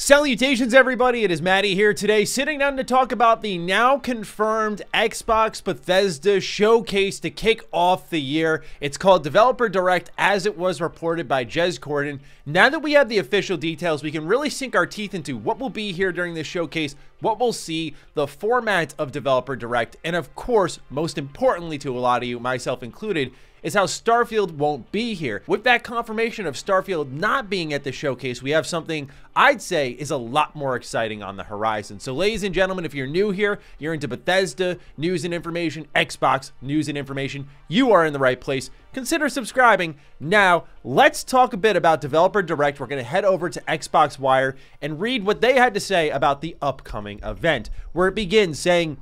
Salutations everybody, it is Matty here today, sitting down to talk about the now confirmed Xbox Bethesda showcase to kick off the year. It's called Developer Direct, as it was reported by Jez Corden. Now that we have the official details, we can really sink our teeth into what will be here during this showcase, what we'll see, the format of Developer Direct, and of course, most importantly to a lot of you, myself included, is how Starfield won't be here. With that confirmation of Starfield not being at the showcase, we have something I'd say is a lot more exciting on the horizon. So ladies and gentlemen, if you're new here, you're into Bethesda news and information, Xbox news and information, you are in the right place. Consider subscribing. Now, let's talk a bit about Developer Direct. We're going to head over to Xbox Wire and read what they had to say about the upcoming event, where it begins saying,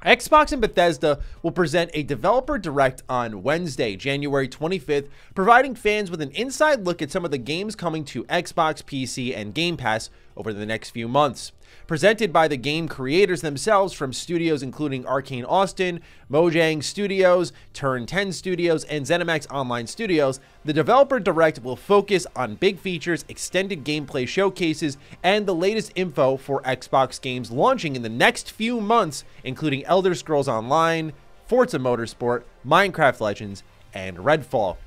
Xbox and Bethesda will present a Developer Direct on Wednesday, January 25th, providing fans with an inside look at some of the games coming to Xbox, PC, and Game Pass over the next few months. Presented by the game creators themselves from studios including Arcane Austin, Mojang Studios, Turn 10 Studios, and ZeniMax Online Studios, the Developer Direct will focus on big features, extended gameplay showcases, and the latest info for Xbox games launching in the next few months, including Elder Scrolls Online, Forza Motorsport, Minecraft Legends, and Redfall.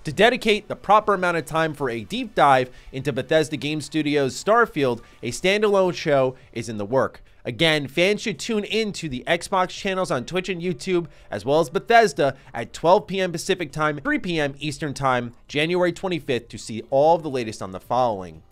To dedicate the proper amount of time for a deep dive into Bethesda Game Studios' Starfield, a standalone show is in the work. Again, fans should tune in to the Xbox channels on Twitch and YouTube, as well as Bethesda at 12 p.m. Pacific Time, 3 p.m. Eastern Time, January 25th to see all of the latest on the following.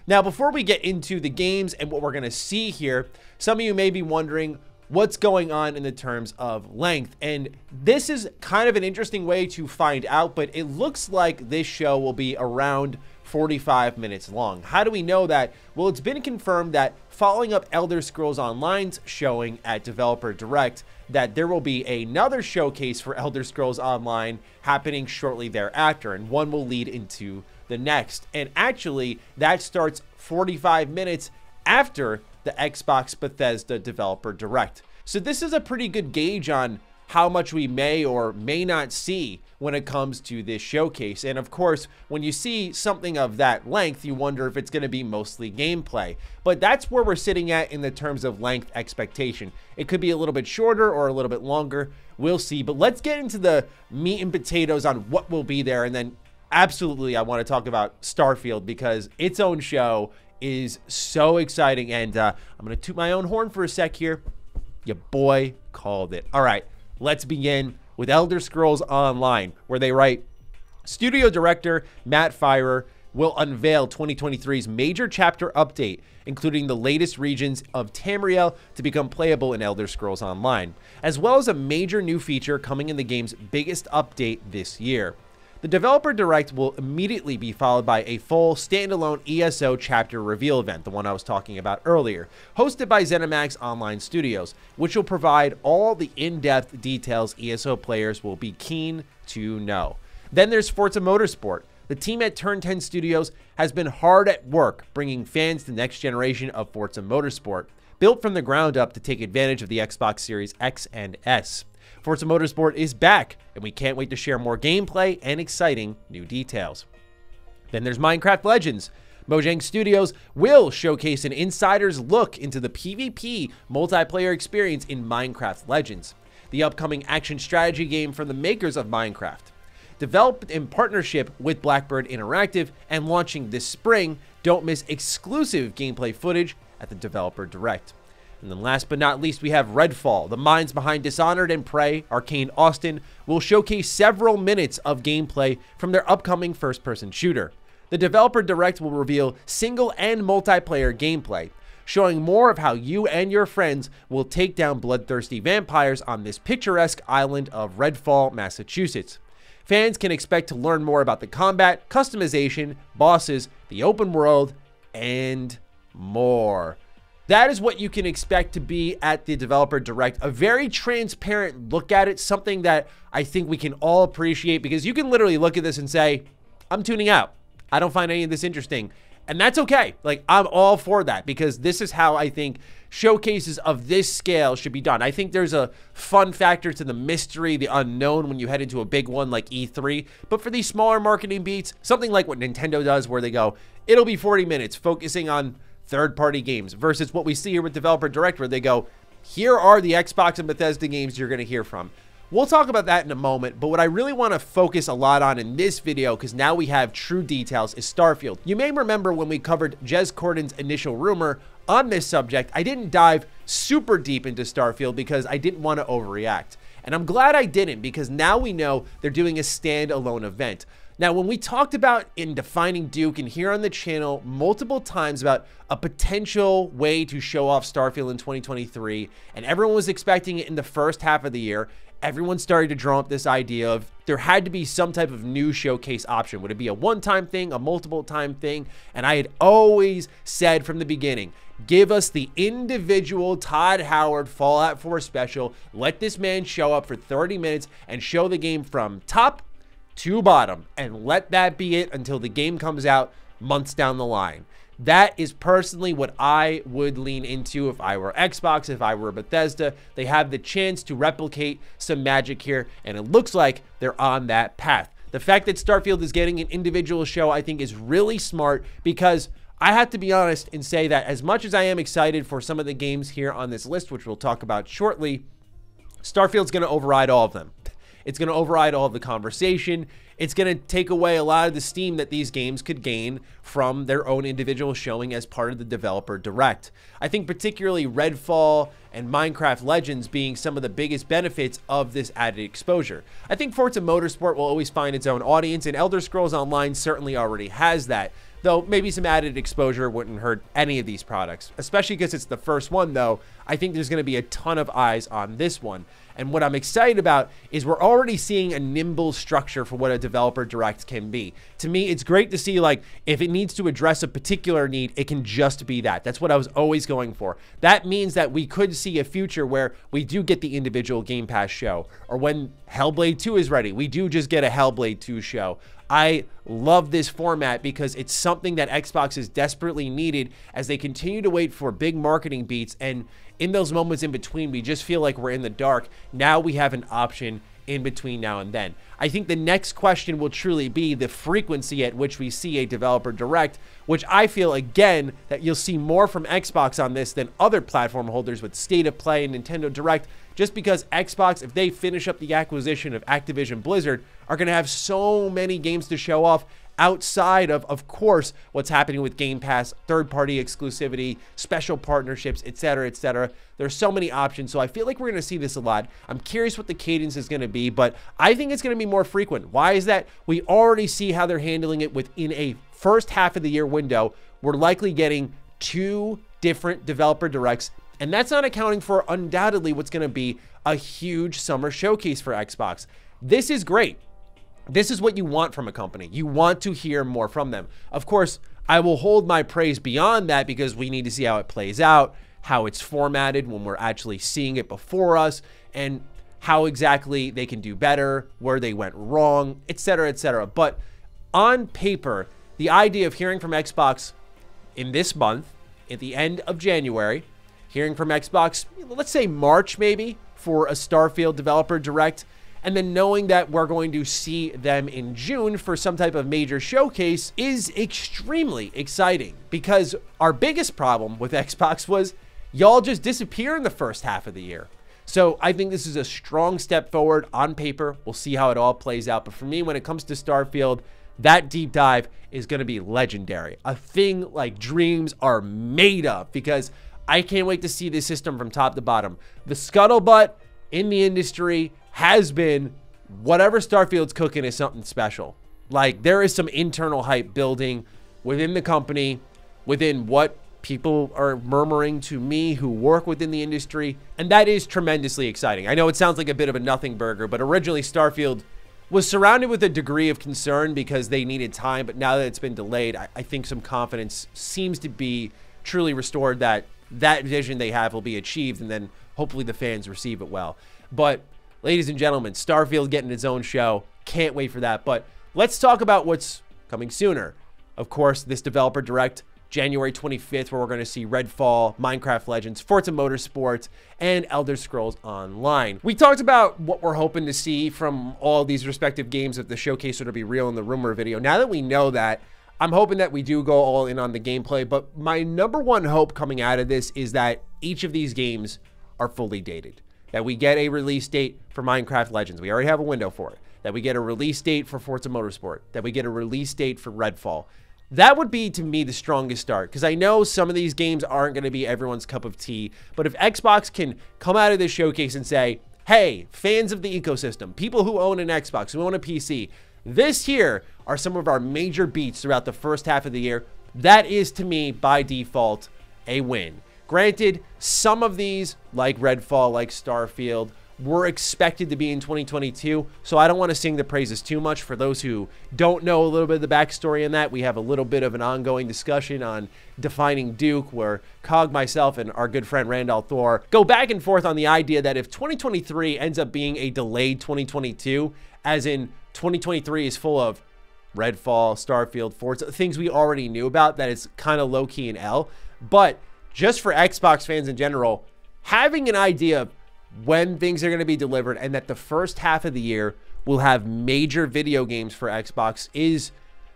Now, before we get into the games and what we're going to see here, some of you may be wondering what's going on in the terms of length, and this is kind of an interesting way to find out, but it looks like this show will be around 45 minutes long. How do we know that? Well, it's been confirmed that following up Elder Scrolls Online's showing at Developer Direct, that there will be another showcase for Elder Scrolls Online happening shortly thereafter, and one will lead into the next. And actually, that starts 45 minutes after the Xbox Bethesda Developer Direct. So this is a pretty good gauge on how much we may or may not see when it comes to this showcase. And of course, when you see something of that length, you wonder if it's going to be mostly gameplay. But that's where we're sitting at in the terms of length expectation. It could be a little bit shorter or a little bit longer. We'll see. But let's get into the meat and potatoes on what will be there. And then absolutely, I want to talk about Starfield because its own show is so exciting, and I'm gonna toot my own horn for a sec here. Your boy called it. All right, let's begin with Elder Scrolls Online, where they write, Studio Director Matt Firer will unveil 2023's major chapter update, including the latest regions of Tamriel to become playable in Elder Scrolls Online, as well as a major new feature coming in the game's biggest update this year. The Developer Direct will immediately be followed by a full standalone ESO chapter reveal event, the one I was talking about earlier, hosted by ZeniMax Online Studios, which will provide all the in-depth details ESO players will be keen to know. Then there's Forza Motorsport. The team at Turn 10 Studios has been hard at work bringing fans the next generation of Forza Motorsport, built from the ground up to take advantage of the Xbox Series X and S. Forza Motorsport is back, and we can't wait to share more gameplay and exciting new details. Then there's Minecraft Legends. Mojang Studios will showcase an insider's look into the PvP multiplayer experience in Minecraft Legends, the upcoming action strategy game from the makers of Minecraft. Developed in partnership with Blackbird Interactive and launching this spring, don't miss exclusive gameplay footage at the Developer Direct. And then last but not least, we have Redfall. The minds behind Dishonored and Prey, Arcane Austin, will showcase several minutes of gameplay from their upcoming first-person shooter. The Developer Direct will reveal single and multiplayer gameplay, showing more of how you and your friends will take down bloodthirsty vampires on this picturesque island of Redfall, Massachusetts. Fans can expect to learn more about the combat, customization, bosses, the open world, and more. That is what you can expect to be at the Developer Direct. A very transparent look at it, something that I think we can all appreciate, because you can literally look at this and say, I'm tuning out. I don't find any of this interesting. And that's okay. Like, I'm all for that, because this is how I think showcases of this scale should be done. I think there's a fun factor to the mystery, the unknown when you head into a big one like E3. But for these smaller marketing beats, something like what Nintendo does where they go, it'll be 40 minutes focusing on third-party games versus what we see here with Developer Direct, where they go, here are the Xbox and Bethesda games you're going to hear from. We'll talk about that in a moment, but what I really want to focus a lot on in this video, because now we have true details, is Starfield. You may remember when we covered Jez Corden's initial rumor on this subject, I didn't dive super deep into Starfield because I didn't want to overreact. And I'm glad I didn't, because now we know they're doing a standalone event. Now, when we talked about in Defining Duke and here on the channel multiple times about a potential way to show off Starfield in 2023, and everyone was expecting it in the first half of the year, everyone started to draw up this idea of there had to be some type of new showcase option. Would it be a one-time thing, a multiple-time thing? And I had always said from the beginning, give us the individual Todd Howard Fallout 4 special. Let this man show up for 30 minutes and show the game from top to bottom, and let that be it until the game comes out months down the line. That is personally what I would lean into if I were Xbox, if I were Bethesda. They have the chance to replicate some magic here, and it looks like they're on that path. The fact that Starfield is getting an individual show, I think, is really smart, because I have to be honest and say that as much as I am excited for some of the games here on this list, which we'll talk about shortly, Starfield's going to override all of them. It's going to override all of the conversation. It's going to take away a lot of the steam that these games could gain from their own individual showing as part of the Developer Direct. I think particularly Redfall and Minecraft Legends being some of the biggest benefits of this added exposure. I think Forza Motorsport will always find its own audience, and Elder Scrolls Online certainly already has that. Though maybe some added exposure wouldn't hurt any of these products, especially because it's the first one, though. I think there's going to be a ton of eyes on this one. And what I'm excited about is we're already seeing a nimble structure for what a Developer Direct can be. To me, it's great to see, like, if it needs to address a particular need, it can just be that. That's what I was always going for. That means that we could see a future where we do get the individual Game Pass show, or when Hellblade 2 is ready, we do just get a Hellblade 2 show. I love this format because it's something that Xbox is desperately needed as they continue to wait for big marketing beats, and in those moments in between, we just feel like we're in the dark. Now we have an option in between now and then. I think the next question will truly be the frequency at which we see a Developer Direct, which I feel, again, that you'll see more from Xbox on this than other platform holders with State of Play and Nintendo Direct, just because Xbox, if they finish up the acquisition of Activision Blizzard, are going to have so many games to show off outside of course, what's happening with Game Pass, third-party exclusivity, special partnerships, etc., etc. There's so many options, so I feel like we're going to see this a lot. I'm curious what the cadence is going to be, but I think it's going to be more frequent. Why is that? We already see how they're handling it within a first half of the year window. We're likely getting 2 different Developer Directs, and that's not accounting for undoubtedly what's going to be a huge summer showcase for Xbox. This is great. This is what you want from a company. You want to hear more from them. Of course, I will hold my praise beyond that because we need to see how it plays out, how it's formatted when we're actually seeing it before us, and how exactly they can do better, where they went wrong, etc., etc. But on paper, the idea of hearing from Xbox in this month, at the end of January, hearing from Xbox, let's say March maybe, for a Starfield Developer Direct, and then knowing that we're going to see them in June for some type of major showcase is extremely exciting, because our biggest problem with Xbox was y'all just disappear in the first half of the year. So I think this is a strong step forward on paper. We'll see how it all plays out. But for me, when it comes to Starfield, that deep dive is going to be legendary. A thing like dreams are made of, because I can't wait to see this system from top to bottom. The scuttlebutt in the industry has been whatever Starfield's cooking is something special. Like, there is some internal hype building within the company, within what people are murmuring to me who work within the industry, and that is tremendously exciting. I know it sounds like a bit of a nothing burger, but originally Starfield was surrounded with a degree of concern because they needed time, but now that it's been delayed, I think some confidence seems to be truly restored that that vision they have will be achieved, and then hopefully the fans receive it well. But ladies and gentlemen, Starfield getting its own show. Can't wait for that. But let's talk about what's coming sooner. Of course, this Developer Direct, January 25th, where we're going to see Redfall, Minecraft Legends, Forza Motorsport, and Elder Scrolls Online. We talked about what we're hoping to see from all these respective games if the showcase were to be real in the rumor video. Now that we know that, I'm hoping that we do go all in on the gameplay, but my number one hope coming out of this is that each of these games are fully dated. That we get a release date for Minecraft Legends. We already have a window for it. That we get a release date for Forza Motorsport. That we get a release date for Redfall. That would be, to me, the strongest start, because I know some of these games aren't going to be everyone's cup of tea, but if Xbox can come out of this showcase and say, hey, fans of the ecosystem, people who own an Xbox, who own a PC, this here are some of our major beats throughout the first half of the year, that is, to me, by default, a win. Granted, some of these, like Redfall, like Starfield, were expected to be in 2022, so I don't want to sing the praises too much. For those who don't know a little bit of the backstory in that, we have a little bit of an ongoing discussion on defining Duke, where Cog, myself, and our good friend Randall Thor go back and forth on the idea that if 2023 ends up being a delayed 2022, as in 2023 is full of Redfall, Starfield, Forza, things we already knew about, that it's kind of low-key in L. But just for Xbox fans in general, having an idea of when things are going to be delivered and that the first half of the year will have major video games for Xbox is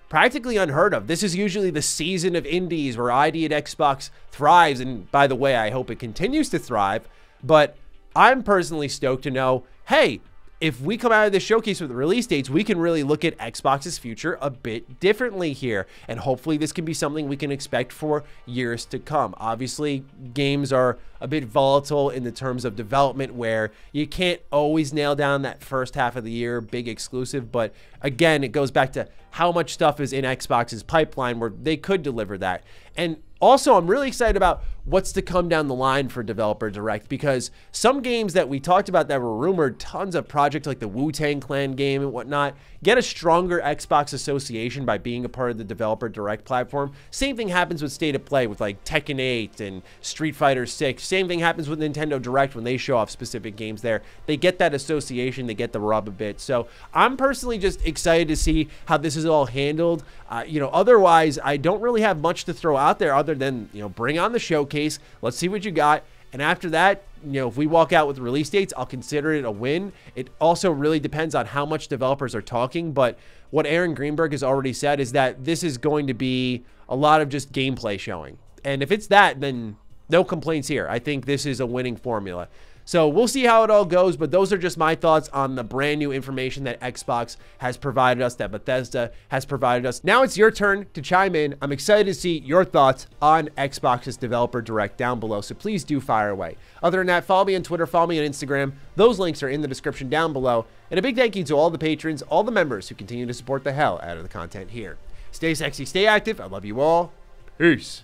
practically unheard of. This is usually the season of indies where ID at Xbox thrives. And by the way, I hope it continues to thrive. But I'm personally stoked to know, hey, if we come out of this showcase with the release dates, we can really look at Xbox's future a bit differently here. And hopefully this can be something we can expect for years to come. Obviously, games are a bit volatile in the terms of development, where you can't always nail down that first half of the year big exclusive. But again, it goes back to how much stuff is in Xbox's pipeline where they could deliver that. And also, I'm really excited about what's to come down the line for Developer Direct, because some games that we talked about that were rumored, tons of projects like the Wu-Tang Clan game and whatnot, get a stronger Xbox association by being a part of the Developer Direct platform. Same thing happens with State of Play with like Tekken 8 and Street Fighter 6. Same thing happens with Nintendo Direct when they show off specific games there. They get that association, they get the rub a bit. So I'm personally just excited to see how this is all handled. Otherwise, I don't really have much to throw out there other than, bring on the showcase. Let's see what you got. And after that, if we walk out with release dates, I'll consider it a win. It also really depends on how much developers are talking. But what Aaron Greenberg has already said is that this is going to be a lot of just gameplay showing. And if it's that, then no complaints here. I think this is a winning formula. So we'll see how it all goes, but those are just my thoughts on the brand new information that Xbox has provided us, that Bethesda has provided us. Now it's your turn to chime in. I'm excited to see your thoughts on Xbox's Developer Direct down below, so please do fire away. Other than that, follow me on Twitter, follow me on Instagram. Those links are in the description down below. And a big thank you to all the patrons, all the members who continue to support the hell out of the content here. Stay sexy, stay active. I love you all. Peace.